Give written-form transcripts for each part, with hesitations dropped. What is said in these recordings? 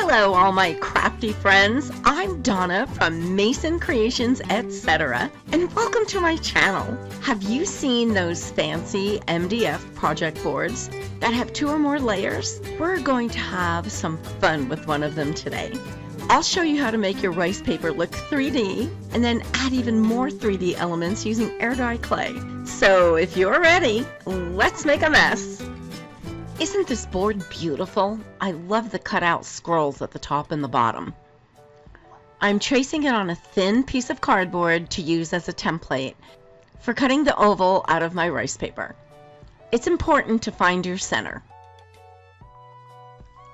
Hello all my crafty friends, I'm Donna from Mason Creations Etc. and welcome to my channel. Have you seen those fancy MDF project boards that have 2 or more layers? We're going to have some fun with one of them today. I'll show you how to make your rice paper look 3D and then add even more 3D elements using air dry clay. So if you're ready, let's make a mess. Isn't this board beautiful? I love the cutout scrolls at the top and the bottom. I'm tracing it on a thin piece of cardboard to use as a template for cutting the oval out of my rice paper. It's important to find your center.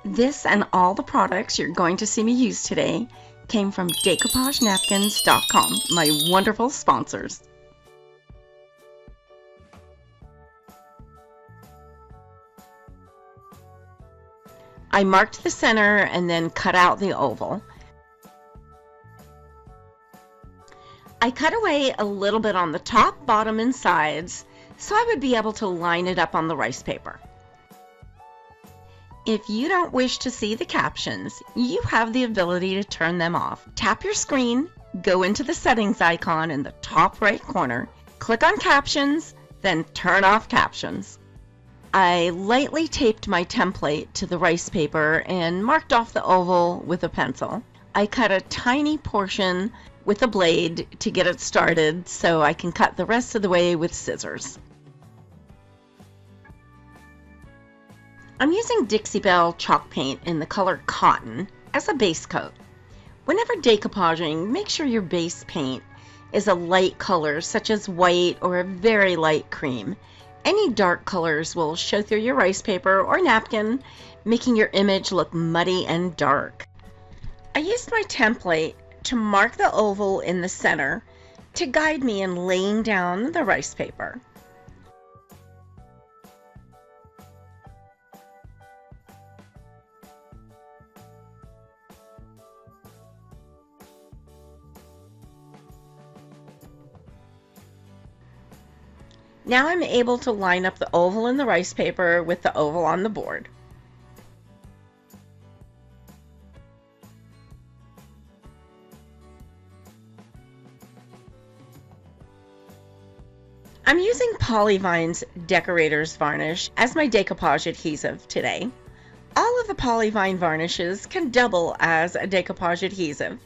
This and all the products you're going to see me use today came from DecoupageNapkins.com, my wonderful sponsors. I marked the center and then cut out the oval. I cut away a little bit on the top, bottom, and sides so I would be able to line it up on the rice paper. If you don't wish to see the captions, you have the ability to turn them off. Tap your screen, go into the settings icon in the top right corner, click on captions, then turn off captions. I lightly taped my template to the rice paper and marked off the oval with a pencil. I cut a tiny portion with a blade to get it started so I can cut the rest of the way with scissors. I'm using Dixie Belle chalk paint in the color Cotton as a base coat. Whenever decoupaging, make sure your base paint is a light color such as white or a very light cream. Any dark colors will show through your rice paper or napkin, making your image look muddy and dark. I used my template to mark the oval in the center to guide me in laying down the rice paper. Now I'm able to line up the oval in the rice paper with the oval on the board. I'm using Polyvine's Decorator's Varnish as my decoupage adhesive today. All of the Polyvine varnishes can double as a decoupage adhesive.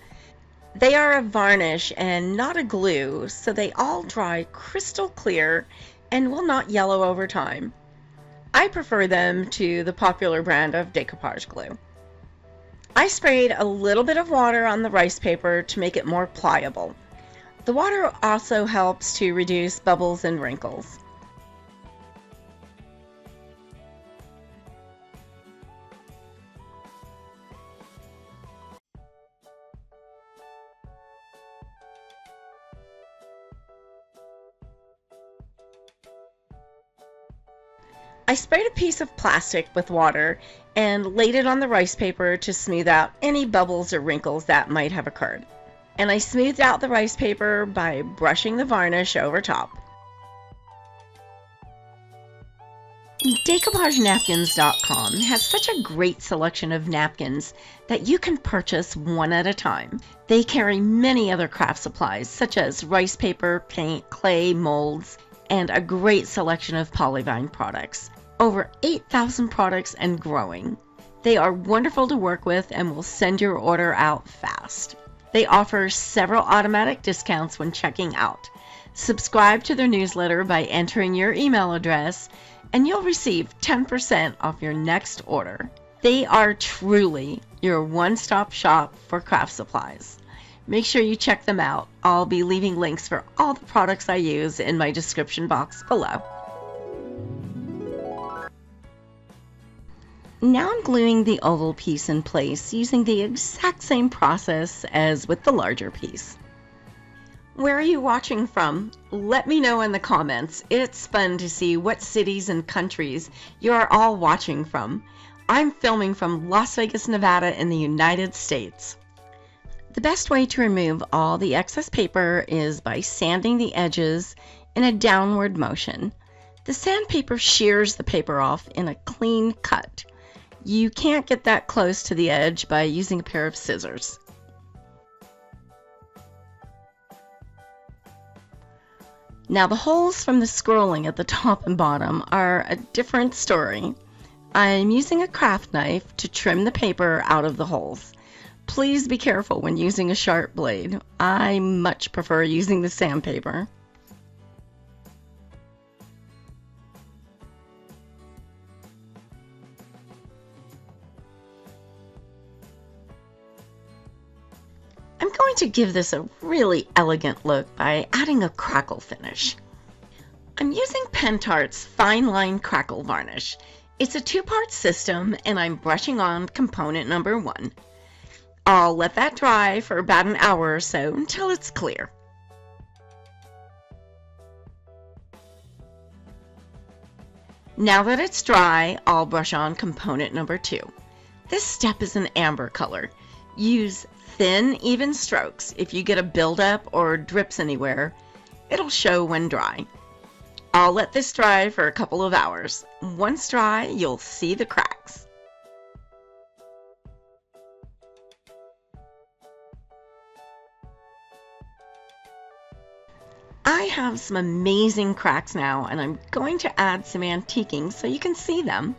They are a varnish and not a glue, so they all dry crystal clear and will not yellow over time. I prefer them to the popular brand of decoupage glue. I sprayed a little bit of water on the rice paper to make it more pliable. The water also helps to reduce bubbles and wrinkles. I sprayed a piece of plastic with water and laid it on the rice paper to smooth out any bubbles or wrinkles that might have occurred. And I smoothed out the rice paper by brushing the varnish over top. DecoupageNapkins.com has such a great selection of napkins that you can purchase one at a time. They carry many other craft supplies such as rice paper, paint, clay, molds, and a great selection of Polyvine products. Over 8,000 products and growing. They are wonderful to work with and will send your order out fast. They offer several automatic discounts when checking out. Subscribe to their newsletter by entering your email address and you'll receive 10% off your next order. They are truly your one-stop shop for craft supplies. Make sure you check them out. I'll be leaving links for all the products I use in my description box below. Now I'm gluing the oval piece in place using the exact same process as with the larger piece. Where are you watching from? Let me know in the comments. It's fun to see what cities and countries you are all watching from. I'm filming from Las Vegas, Nevada in the United States. The best way to remove all the excess paper is by sanding the edges in a downward motion. The sandpaper shears the paper off in a clean cut. You can't get that close to the edge by using a pair of scissors. Now the holes from the scrolling at the top and bottom are a different story. I'm using a craft knife to trim the paper out of the holes. Please be careful when using a sharp blade. I much prefer using the sandpaper. I'm going to give this a really elegant look by adding a crackle finish. I'm using Pentart's Fine Line Crackle Varnish. It's a two-part system and I'm brushing on component number 1. I'll let that dry for about an hour or so until it's clear. Now that it's dry, I'll brush on component number 2. This step is an amber color. Use thin, even strokes. If you get a buildup or drips anywhere, it'll show when dry. I'll let this dry for a couple of hours. Once dry, you'll see the cracks. I have some amazing cracks now, and I'm going to add some antiquing so you can see them.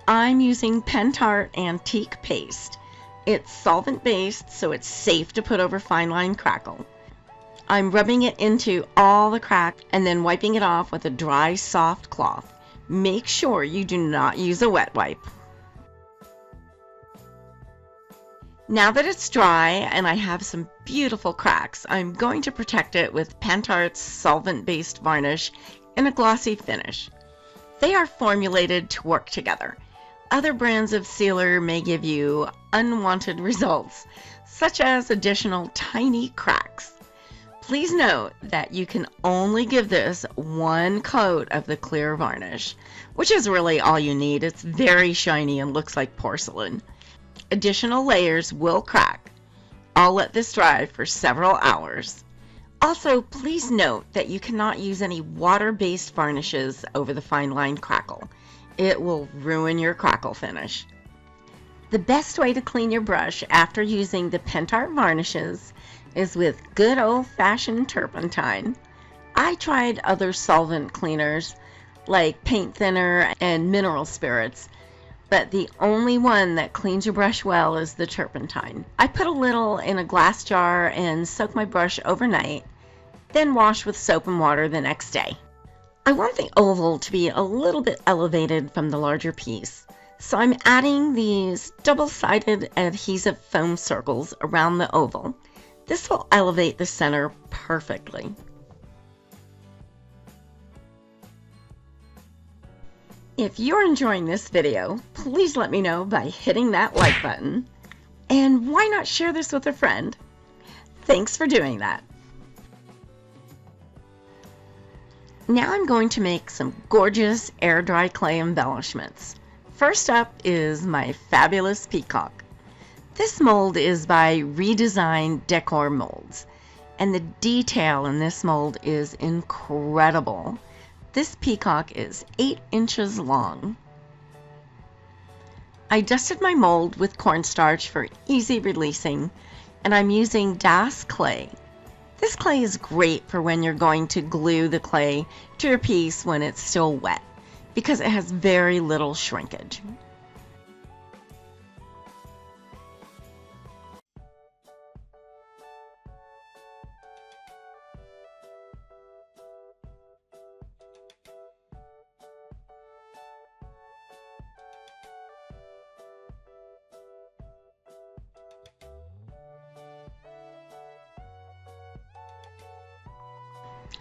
I'm using Pentart Antique Paste. It's solvent-based, so it's safe to put over fine line crackle. I'm rubbing it into all the cracks and then wiping it off with a dry, soft cloth. Make sure you do not use a wet wipe. Now that it's dry and I have some beautiful cracks, I'm going to protect it with Pentart's solvent-based varnish in a glossy finish. They are formulated to work together. Other brands of sealer may give you unwanted results, such as additional tiny cracks. Please note that you can only give this one coat of the clear varnish, which is really all you need. It's very shiny and looks like porcelain. Additional layers will crack. I'll let this dry for several hours. Also, please note that you cannot use any water-based varnishes over the fine line crackle. It will ruin your crackle finish. The best way to clean your brush after using the Pentart varnishes is with good old-fashioned turpentine. I tried other solvent cleaners like paint thinner and mineral spirits, but the only one that cleans your brush well is the turpentine. I put a little in a glass jar and soak my brush overnight, then wash with soap and water the next day. I want the oval to be a little bit elevated from the larger piece, so I'm adding these double-sided adhesive foam circles around the oval. This will elevate the center perfectly. If you're enjoying this video, please let me know by hitting that like button. And why not share this with a friend? Thanks for doing that. Now I'm going to make some gorgeous air dry clay embellishments. First up is my fabulous peacock. This mold is by Redesigned Decor Molds, and the detail in this mold is incredible. This peacock is 8 inches long. I dusted my mold with cornstarch for easy releasing, and I'm using Das clay. This clay is great for when you're going to glue the clay to your piece when it's still wet, because it has very little shrinkage.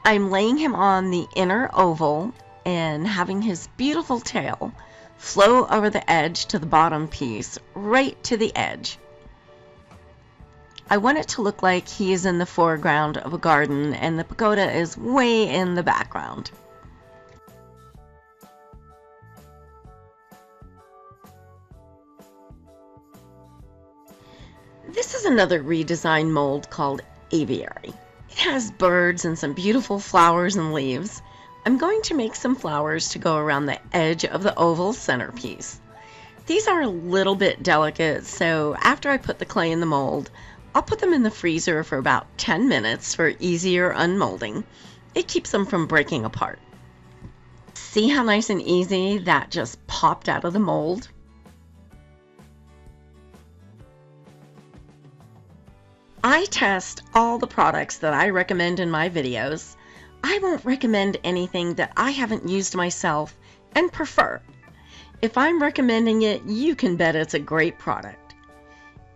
I'm laying him on the inner oval and having his beautiful tail flow over the edge to the bottom piece, right to the edge. I want it to look like he is in the foreground of a garden and the pagoda is way in the background. This is another redesigned mold called Aviary. It has birds and some beautiful flowers and leaves. I'm going to make some flowers to go around the edge of the oval centerpiece. These are a little bit delicate, so after I put the clay in the mold, I'll put them in the freezer for about 10 minutes for easier unmolding. It keeps them from breaking apart. See how nice and easy that just popped out of the mold? I test all the products that I recommend in my videos. I won't recommend anything that I haven't used myself and prefer. If I'm recommending it, you can bet it's a great product.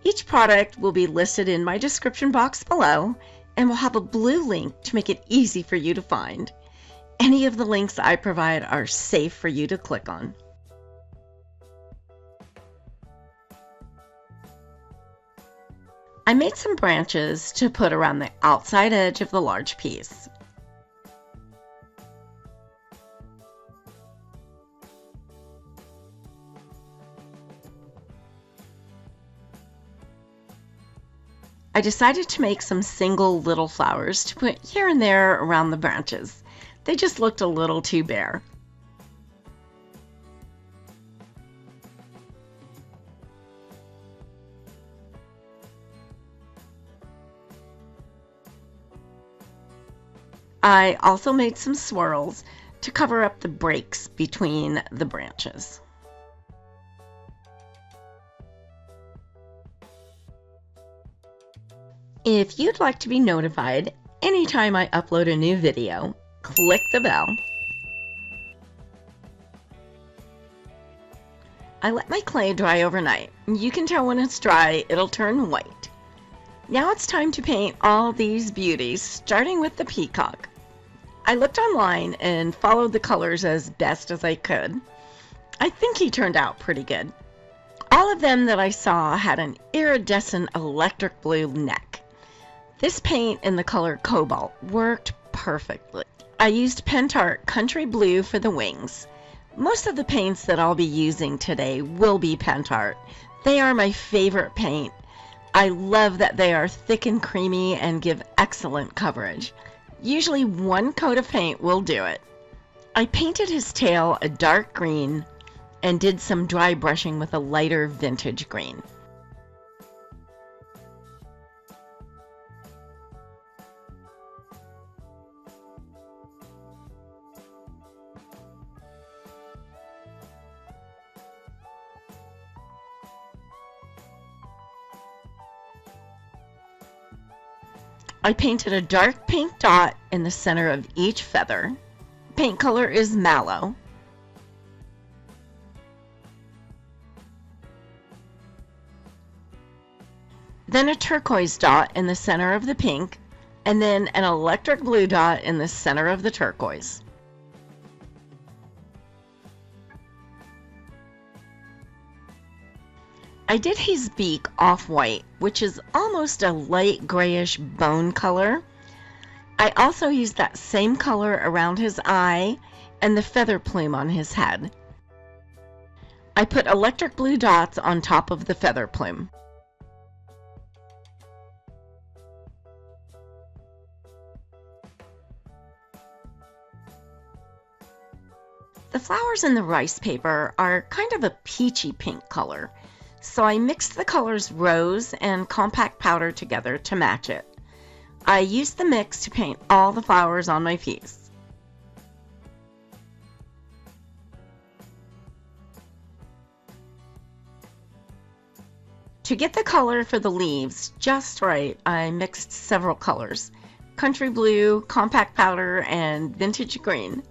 Each product will be listed in my description box below and will have a blue link to make it easy for you to find. Any of the links I provide are safe for you to click on. I made some branches to put around the outside edge of the large piece. I decided to make some single little flowers to put here and there around the branches. They just looked a little too bare. I also made some swirls to cover up the breaks between the branches. If you'd like to be notified anytime I upload a new video, click the bell. I let my clay dry overnight. You can tell when it's dry, it'll turn white. Now it's time to paint all these beauties, starting with the peacock. I looked online and followed the colors as best as I could. I think he turned out pretty good. All of them that I saw had an iridescent electric blue neck. This paint in the color cobalt worked perfectly. I used Pentart Country Blue for the wings. Most of the paints that I'll be using today will be Pentart. They are my favorite paint. I love that they are thick and creamy and give excellent coverage. Usually one coat of paint will do it. I painted his tail a dark green and did some dry brushing with a lighter vintage green. I painted a dark pink dot in the center of each feather. Paint color is mallow. Then a turquoise dot in the center of the pink, and then an electric blue dot in the center of the turquoise. I did his beak off-white, which is almost a light grayish bone color. I also used that same color around his eye and the feather plume on his head. I put electric blue dots on top of the feather plume. The flowers in the rice paper are kind of a peachy pink color. So I mixed the colors rose and compact powder together to match it. I used the mix to paint all the flowers on my piece. To get the color for the leaves just right, I mixed several colors: country blue, compact powder, and vintage green.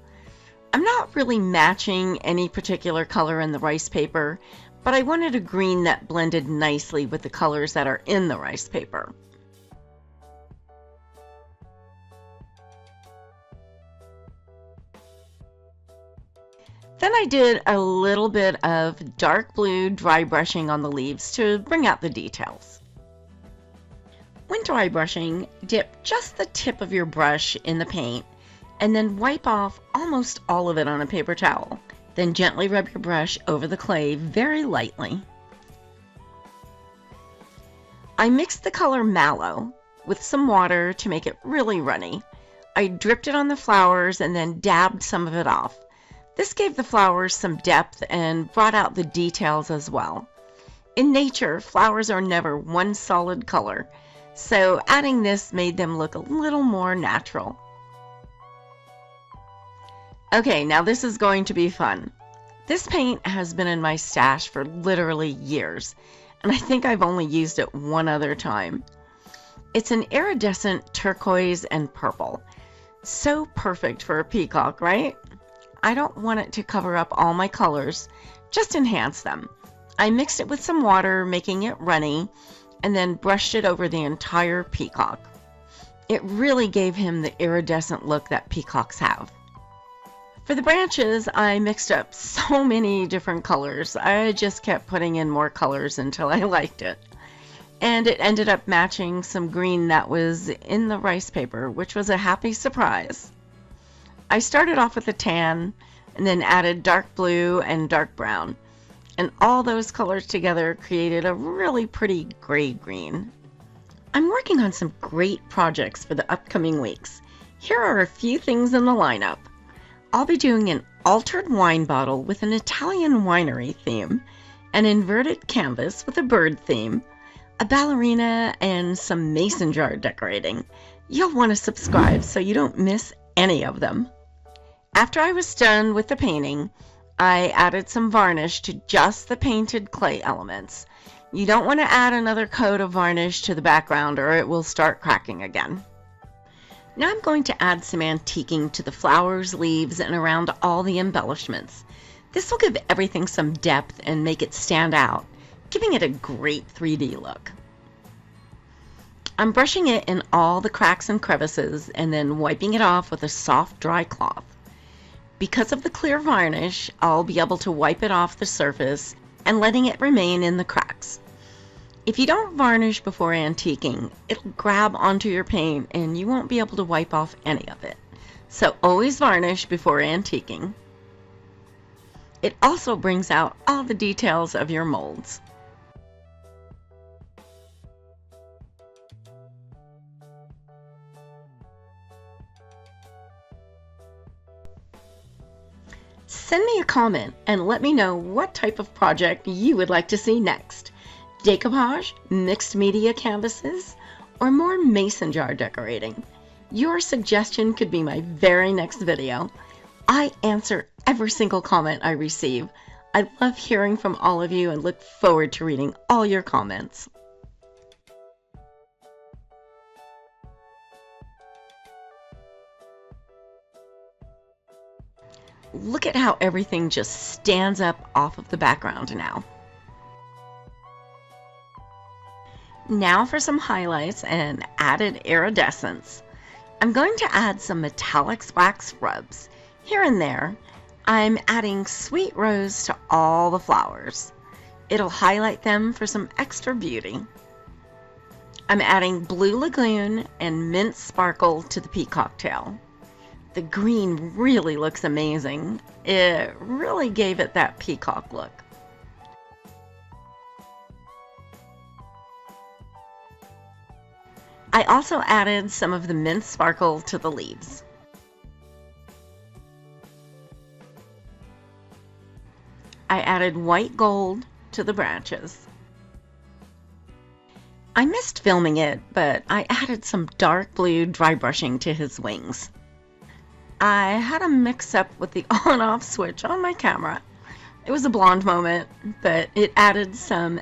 I'm not really matching any particular color in the rice paper, but I wanted a green that blended nicely with the colors that are in the rice paper. Then I did a little bit of dark blue dry brushing on the leaves to bring out the details. When dry brushing, dip just the tip of your brush in the paint and then wipe off almost all of it on a paper towel. Then gently rub your brush over the clay very lightly. I mixed the color mallow with some water to make it really runny. I dripped it on the flowers and then dabbed some of it off. This gave the flowers some depth and brought out the details as well. In nature, flowers are never one solid color, so adding this made them look a little more natural. Okay, now this is going to be fun. This paint has been in my stash for literally years, and I think I've only used it one other time. It's an iridescent turquoise and purple. So perfect for a peacock, right? I don't want it to cover up all my colors, just enhance them. I mixed it with some water, making it runny, and then brushed it over the entire peacock. It really gave him the iridescent look that peacocks have. For the branches, I mixed up so many different colors. I just kept putting in more colors until I liked it. And it ended up matching some green that was in the rice paper, which was a happy surprise. I started off with a tan and then added dark blue and dark brown. And all those colors together created a really pretty gray-green. I'm working on some great projects for the upcoming weeks. Here are a few things in the lineup. I'll be doing an altered wine bottle with an Italian winery theme, an inverted canvas with a bird theme, a ballerina, and some mason jar decorating. You'll want to subscribe so you don't miss any of them. After I was done with the painting, I added some varnish to just the painted clay elements. You don't want to add another coat of varnish to the background or it will start cracking again. Now I'm going to add some antiquing to the flowers, leaves, and around all the embellishments. This will give everything some depth and make it stand out, giving it a great 3D look. I'm brushing it in all the cracks and crevices and then wiping it off with a soft, dry cloth. Because of the clear varnish, I'll be able to wipe it off the surface and letting it remain in the cracks. If you don't varnish before antiquing, it'll grab onto your paint and you won't be able to wipe off any of it. So always varnish before antiquing. It also brings out all the details of your molds. Send me a comment and let me know what type of project you would like to see next. Decoupage, mixed media canvases, or more mason jar decorating. Your suggestion could be my very next video. I answer every single comment I receive. I love hearing from all of you and look forward to reading all your comments. Look at how everything just stands up off of the background now. Now for some highlights and added iridescence. I'm going to add some metallics wax rubs. Here and there, I'm adding sweet rose to all the flowers. It'll highlight them for some extra beauty. I'm adding blue lagoon and mint sparkle to the peacock tail. The green really looks amazing. It really gave it that peacock look. I also added some of the mint sparkle to the leaves. I added white gold to the branches. I missed filming it, but I added some dark blue dry brushing to his wings. I had a mix-up with the on-off switch on my camera. It was a blonde moment, but it added some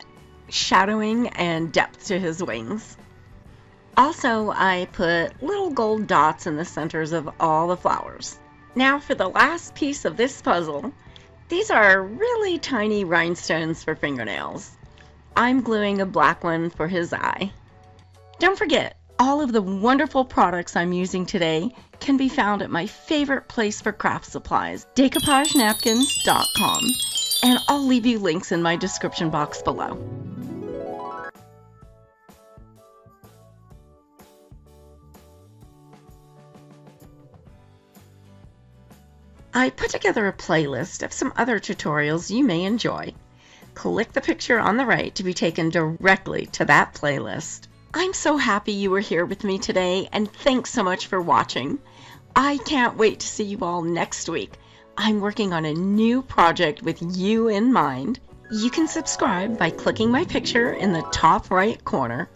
shadowing and depth to his wings. Also, I put little gold dots in the centers of all the flowers. Now for the last piece of this puzzle. These are really tiny rhinestones for fingernails. I'm gluing a black one for his eye. Don't forget, all of the wonderful products I'm using today can be found at my favorite place for craft supplies, decoupagenapkins.com, and I'll leave you links in my description box below. I put together a playlist of some other tutorials you may enjoy. Click the picture on the right to be taken directly to that playlist. I'm so happy you were here with me today, and thanks so much for watching. I can't wait to see you all next week. I'm working on a new project with you in mind. You can subscribe by clicking my picture in the top right corner.